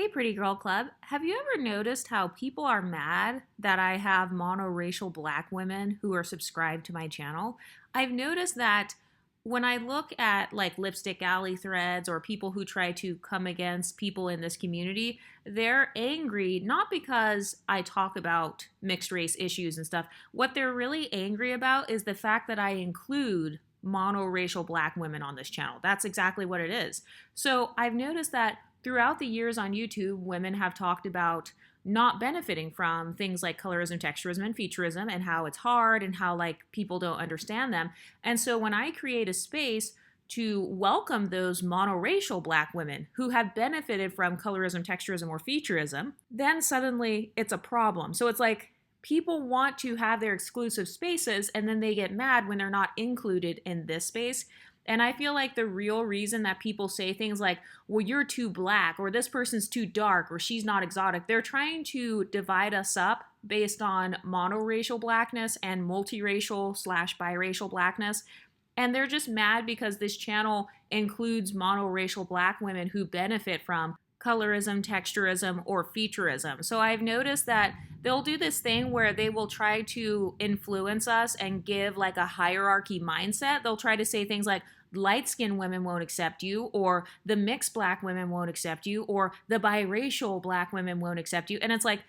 Hey, Pretty Girl Club. Have you ever noticed how people are mad that I have monoracial black women who are subscribed to my channel? I've noticed that when I look at like Lipstick Alley threads or people who try to come against people in this community, they're angry not because I talk about mixed race issues and stuff. What they're really angry about is the fact that I include monoracial black women on this channel. That's exactly what it is. So I've noticed that throughout the years on YouTube, women have talked about not benefiting from things like colorism, texturism, and featureism, and how it's hard and how like people don't understand them. And so when I create a space to welcome those monoracial black women who have benefited from colorism, texturism, or featureism, then suddenly it's a problem. So it's like people want to have their exclusive spaces and then they get mad when they're not included in this space. And I feel like the real reason that people say things like, well, you're too black, or this person's too dark, or she's not exotic, they're trying to divide us up based on monoracial blackness and multiracial slash biracial blackness. And they're just mad because this channel includes monoracial black women who benefit from colorism, texturism, or featureism. So I've noticed that they'll do this thing where they will try to influence us and give like a hierarchy mindset. They'll try to say things like, light-skinned women won't accept you, or the mixed black women won't accept you, or the biracial black women won't accept you. And it's like,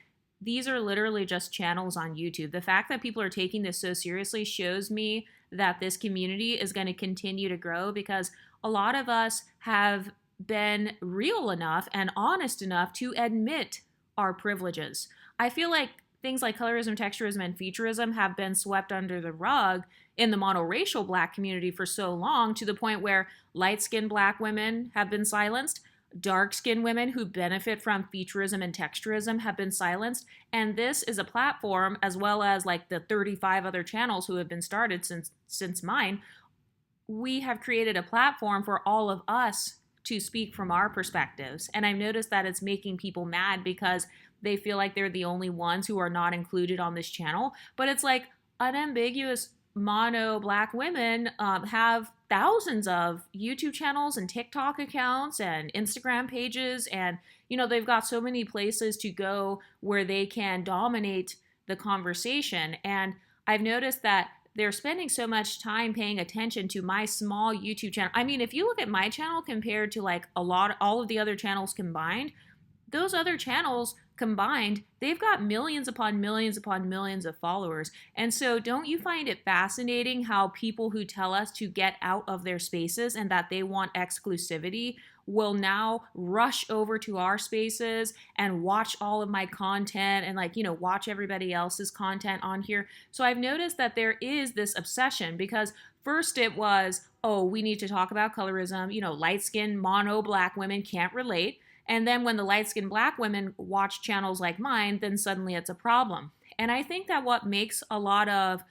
these are literally just channels on YouTube. The fact that people are taking this so seriously shows me that this community is going to continue to grow because a lot of us have been real enough and honest enough to admit our privileges. I feel like things like colorism, texturism, and featureism have been swept under the rug in the monoracial black community for so long, to the point where light-skinned black women have been silenced, dark-skinned women who benefit from featureism and texturism have been silenced, and this is a platform, as well as like the 35 other channels who have been started since mine. We have created a platform for all of us to speak from our perspectives. And I've noticed that it's making people mad because they feel like they're the only ones who are not included on this channel. But it's like unambiguous mono black women have thousands of YouTube channels and TikTok accounts and Instagram pages. And, they've got so many places to go where they can dominate the conversation. And I've noticed that they're spending so much time paying attention to my small YouTube channel. I mean, if you look at my channel compared to like all of the other channels combined, those other channels combined, they've got millions upon millions upon millions of followers. And so don't you find it fascinating how people who tell us to get out of their spaces and that they want exclusivity will now rush over to our spaces and watch all of my content and watch everybody else's content on here. So I've noticed that there is this obsession because first it was, oh, we need to talk about colorism, light-skinned mono black women can't relate. And then when the light-skinned black women watch channels like mine, then suddenly it's a problem. And I think that what makes a lot of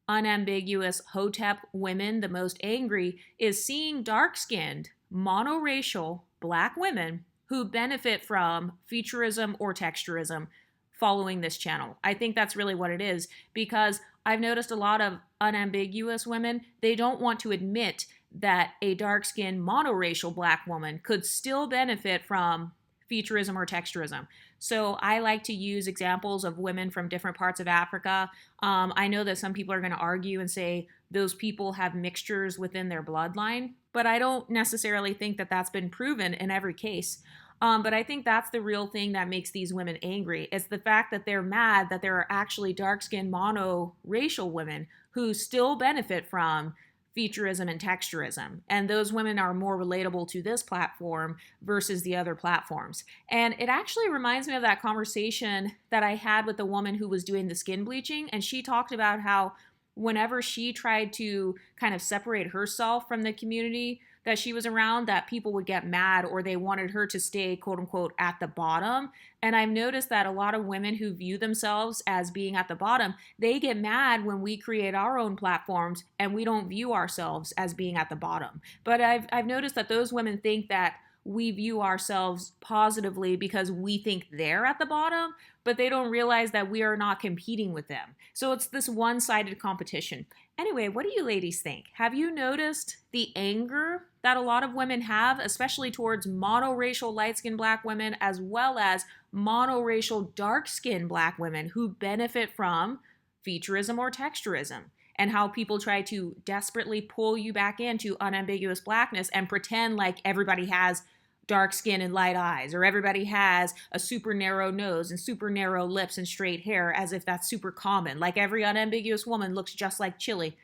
unambiguous hotep women the most angry is seeing dark-skinned, monoracial black women who benefit from featureism or texturism following this channel. I think that's really what it is, because I've noticed a lot of unambiguous women, they don't want to admit that a dark-skinned monoracial black woman could still benefit from featureism or texturism. So I like to use examples of women from different parts of Africa. I know that some people are going to argue and say those people have mixtures within their bloodline, but I don't necessarily think that that's been proven in every case. But I think that's the real thing that makes these women angry. It's the fact that they're mad that there are actually dark-skinned monoracial women who still benefit from featureism and texturism. And those women are more relatable to this platform versus the other platforms. And it actually reminds me of that conversation that I had with the woman who was doing the skin bleaching. And she talked about how whenever she tried to kind of separate herself from the community that she was around, that people would get mad or they wanted her to stay, quote unquote, at the bottom. And I've noticed that a lot of women who view themselves as being at the bottom, they get mad when we create our own platforms and we don't view ourselves as being at the bottom. But I've noticed that those women think that we view ourselves positively because we think they're at the bottom, but they don't realize that we are not competing with them. So it's this one sided competition. Anyway, what do you ladies think? Have you noticed the anger that a lot of women have, especially towards monoracial light skinned black women, as well as monoracial dark skinned black women who benefit from featureism or texturism? And how people try to desperately pull you back into unambiguous blackness and pretend like everybody has dark skin and light eyes, or everybody has a super narrow nose and super narrow lips and straight hair, as if that's super common. Like every unambiguous woman looks just like Chili.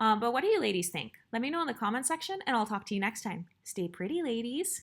But what do you ladies think? Let me know in the comment section, and I'll talk to you next time. Stay pretty, ladies.